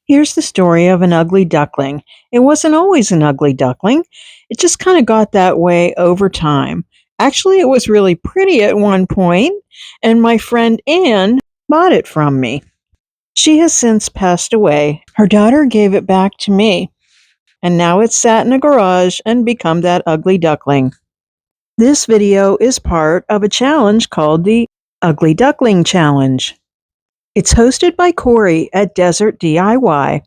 Here's the story of an ugly duckling. It wasn't always an ugly duckling. It just kind of got that way over time. Actually, it was really pretty at one point, and my friend Anne bought it from me. She has since passed away. Her daughter gave it back to me, and now it's sat in a garage and become that ugly duckling. This video is part of a challenge called the Ugly Duckling Challenge. It's hosted by Cory at Desert DIY.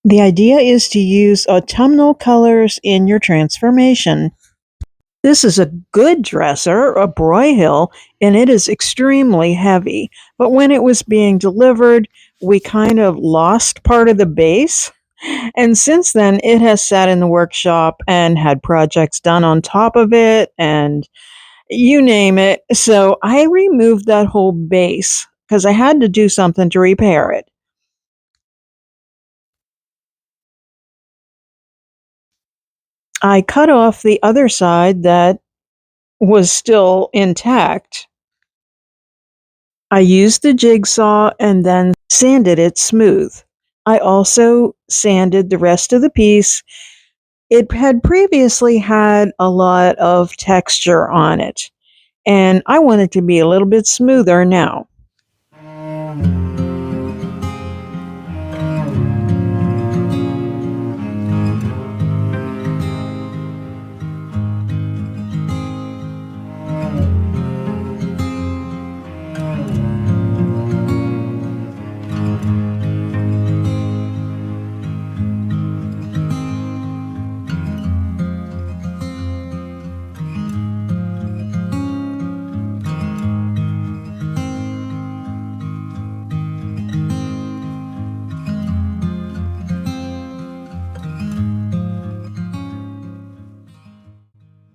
The idea is to use autumnal colors in your transformation. This is a good dresser, a Broyhill, and it is extremely heavy. But when it was being delivered, we kind of lost part of the base. And since then, it has sat in the workshop and had projects done on top of it, and you name it. So I removed that whole base because I had to do something to repair it. I cut off the other side that was still intact. I used the jigsaw and then sanded it smooth. I also sanded the rest of the piece. It had previously had a lot of texture on it, and I want it to be a little bit smoother now.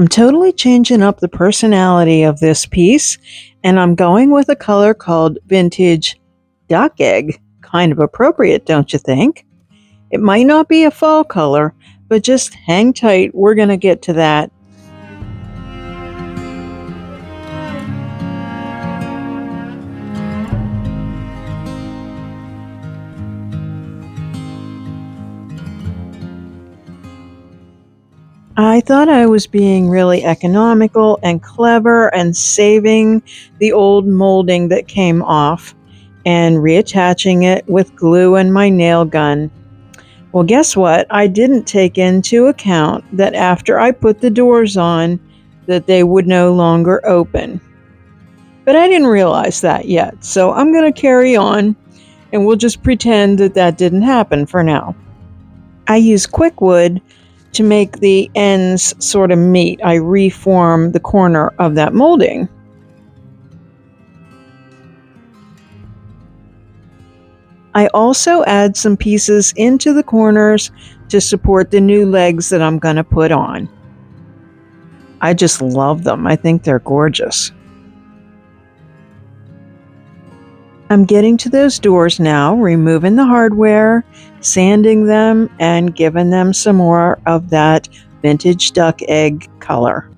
I'm totally changing up the personality of this piece, and I'm going with a color called Vintage Duck Egg. Kind of appropriate, don't you think? It might not be a fall color, but just hang tight, we're going to get to that. I thought I was being really economical and clever and saving the old molding that came off and reattaching it with glue and my nail gun. Well, guess what? I didn't take into account that after I put the doors on, that they would no longer open. But I didn't realize that yet, so I'm going to carry on and we'll just pretend that that didn't happen for now. I use quick wood to make the ends sort of meet. I reform the corner of that molding. I also add some pieces into the corners to support the new legs that I'm going to put on. I just love them. I think they're gorgeous. I'm getting to those doors now, removing the hardware, sanding them, and giving them some more of that vintage duck egg color.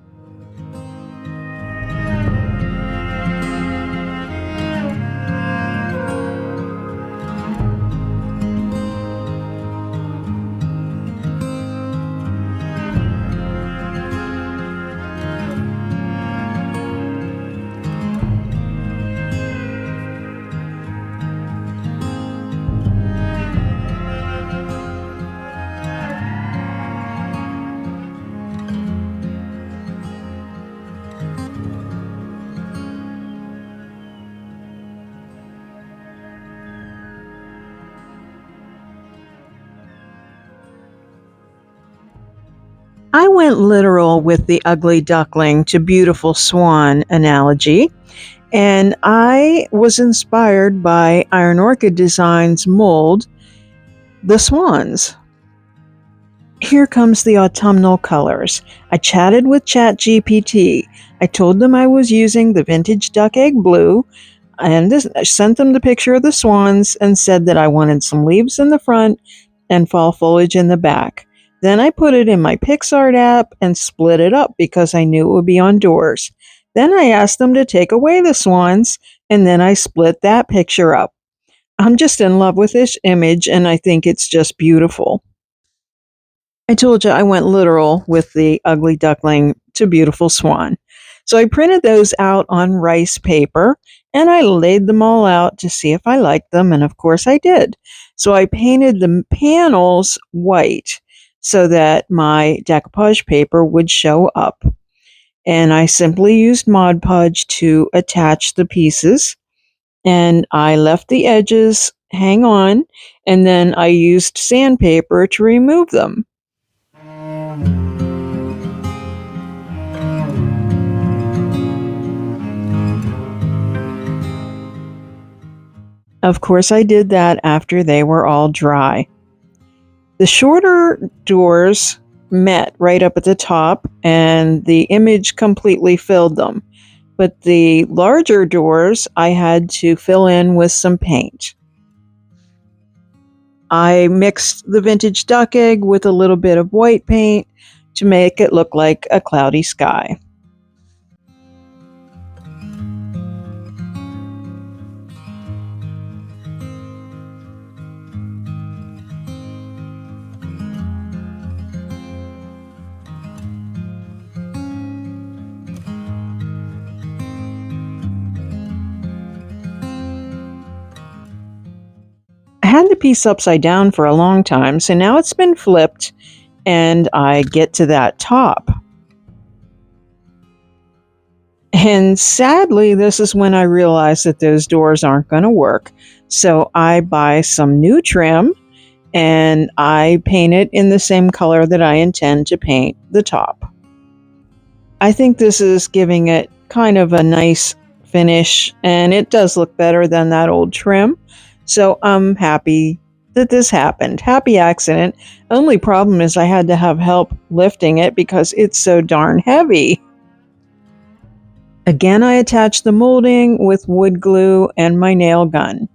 I went literal with the ugly duckling to beautiful swan analogy, and I was inspired by Iron Orchid Designs mold, the swans. Here comes the autumnal colors. I chatted with ChatGPT. I told them I was using the vintage duck egg blue, and I sent them the picture of the swans and said that I wanted some leaves in the front and fall foliage in the back. Then I put it in my PixArt app and split it up because I knew it would be on doors. Then I asked them to take away the swans, and then I split that picture up. I'm just in love with this image and I think it's just beautiful. I told you I went literal with the Ugly Duckling to Beautiful Swan. So I printed those out on rice paper and I laid them all out to see if I liked them, and of course I did. So I painted the panels white so that my decoupage paper would show up. And I simply used Mod Podge to attach the pieces, and I left the edges hang on, and then I used sandpaper to remove them. Of course, I did that after they were all dry. The shorter doors met right up at the top, and the image completely filled them. But the larger doors, I had to fill in with some paint. I mixed the vintage duck egg with a little bit of white paint to make it look like a cloudy sky. I had the piece upside down for a long time, so now it's been flipped and I get to that top. And sadly, this is when I realize that those doors aren't going to work. So I buy some new trim and I paint it in the same color that I intend to paint the top. I think this is giving it kind of a nice finish, and it does look better than that old trim. So I'm happy that this happened. Happy accident. Only problem is I had to have help lifting it because it's so darn heavy. Again, I attached the molding with wood glue and my nail gun.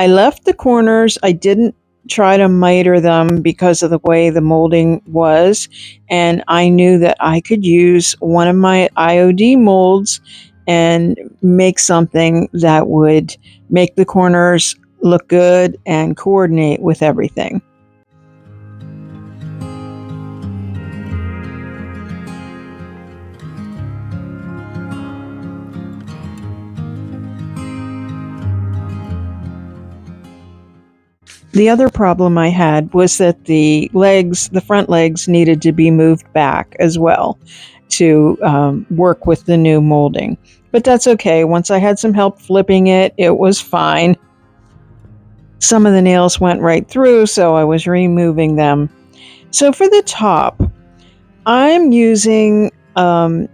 I left the corners. I didn't try to miter them because of the way the molding was, and I knew that I could use one of my IOD molds and make something that would make the corners look good and coordinate with everything. The other problem I had was that the front legs needed to be moved back as well to work with the new molding. But that's okay. Once I had some help flipping it, it was fine. Some of the nails went right through, so I was removing them. So for the top, I'm using a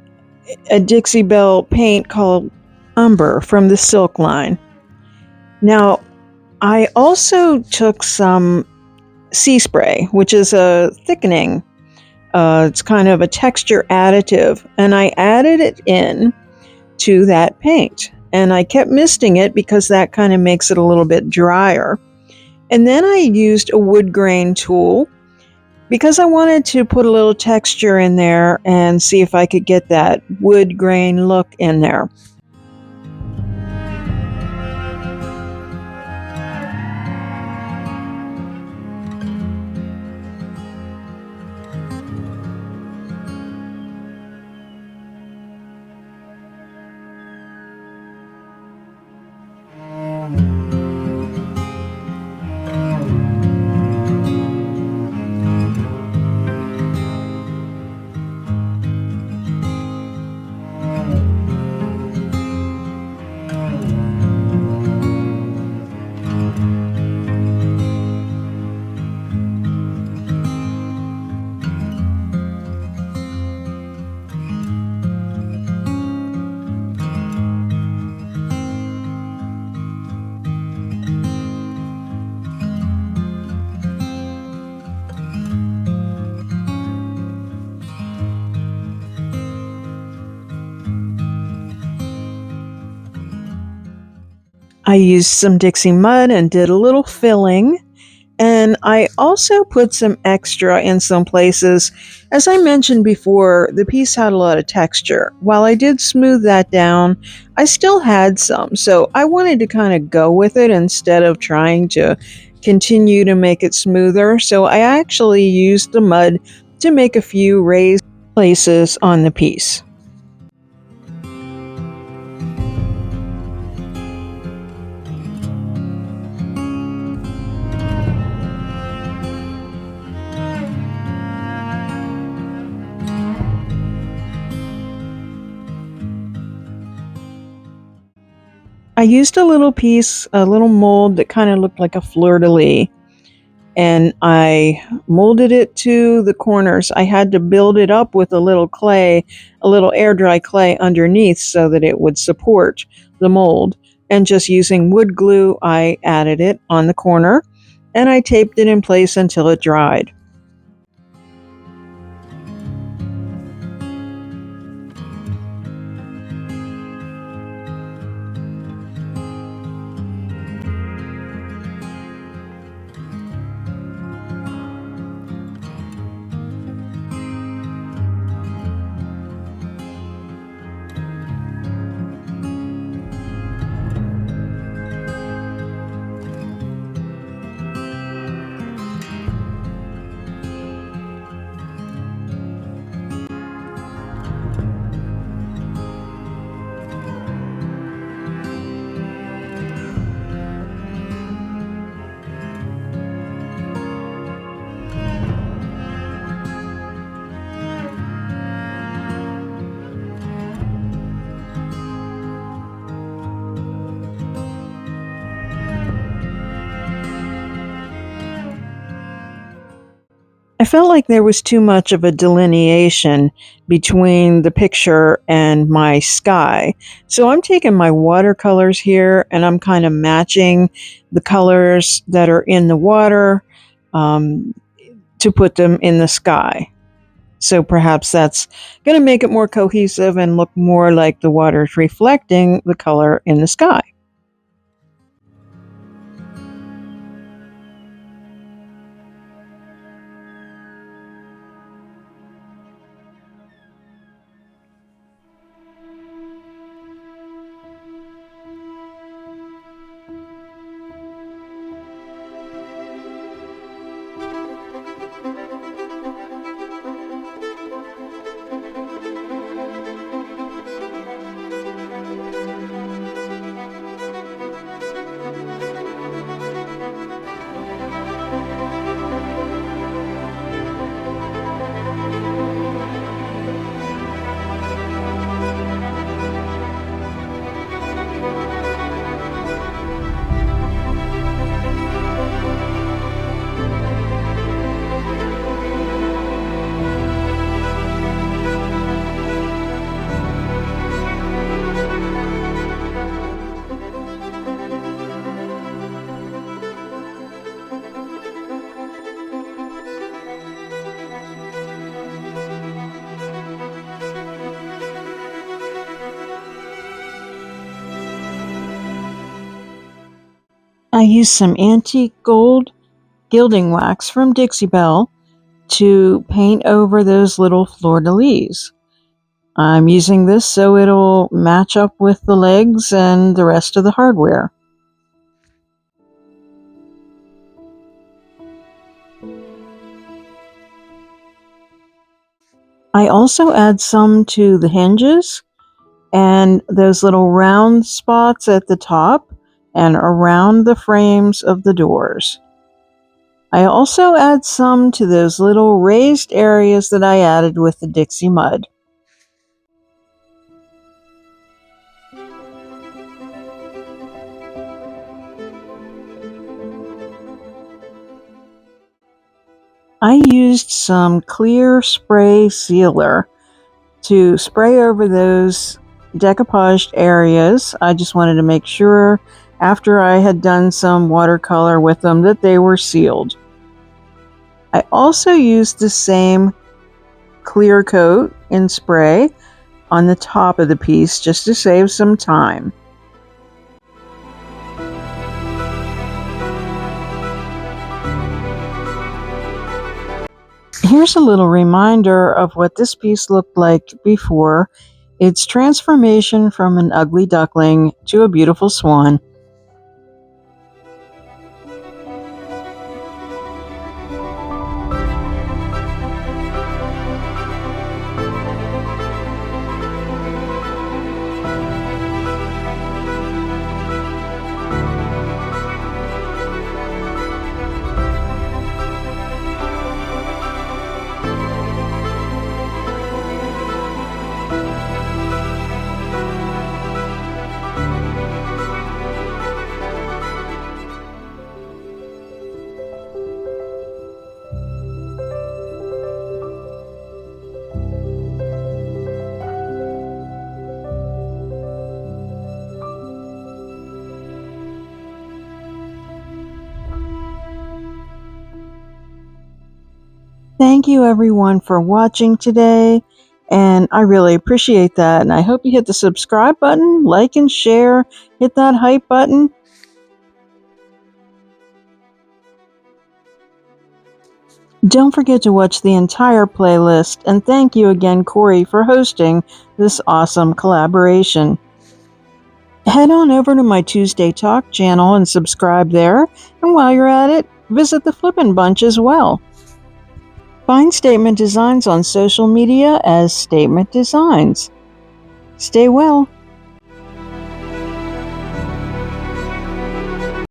Dixie Belle paint called Umber from the Silk line. Now, I also took some sea spray, which is a thickening. It's kind of a texture additive, and I added it in to that paint. And I kept misting it because that kind of makes it a little bit drier. And then I used a wood grain tool because I wanted to put a little texture in there and see if I could get that wood grain look in there. I used some Dixie mud and did a little filling, And I also put some extra in some places. As I mentioned before, the piece had a lot of texture. While I did smooth that down, I still had some. So I wanted to kind of go with it instead of trying to continue to make it smoother. So I actually used the mud to make a few raised places on the piece. I used a little piece, a little mold that kind of looked like a fleur-de-lis, and I molded it to the corners. I had to build it up with a little clay, a little air dry clay underneath so that it would support the mold. And just using wood glue, I added it on the corner and I taped it in place until it dried. I felt like there was too much of a delineation between the picture and my sky. So I'm taking my watercolors here and I'm kind of matching the colors that are in the water um, to put them in the sky. So perhaps that's going to make it more cohesive and look more like the water is reflecting the color in the sky. I used some antique gold gilding wax from Dixie Belle to paint over those little fleur-de-lis. I'm using this so it'll match up with the legs and the rest of the hardware. I also add some to the hinges and those little round spots at the top and around the frames of the doors. I also add some to those little raised areas that I added with the Dixie mud. I used some clear spray sealer to spray over those decoupaged areas. I just wanted to make sure after I had done some watercolor with them that they were sealed. I also used the same clear coat in spray on the top of the piece just to save some time. Here's a little reminder of what this piece looked like before its transformation from an ugly duckling to a beautiful swan. Thank you everyone for watching today, and I really appreciate that. And I hope you hit the subscribe button, like and share, hit that hype button. Don't forget to watch the entire playlist, and thank you again, Cory, for hosting this awesome collaboration. Head on over to my Tuesday Talk channel and subscribe there, and while you're at it, visit the Flippin' Bunch as well. Find Statement Designs on social media as Statement Designs. Stay well.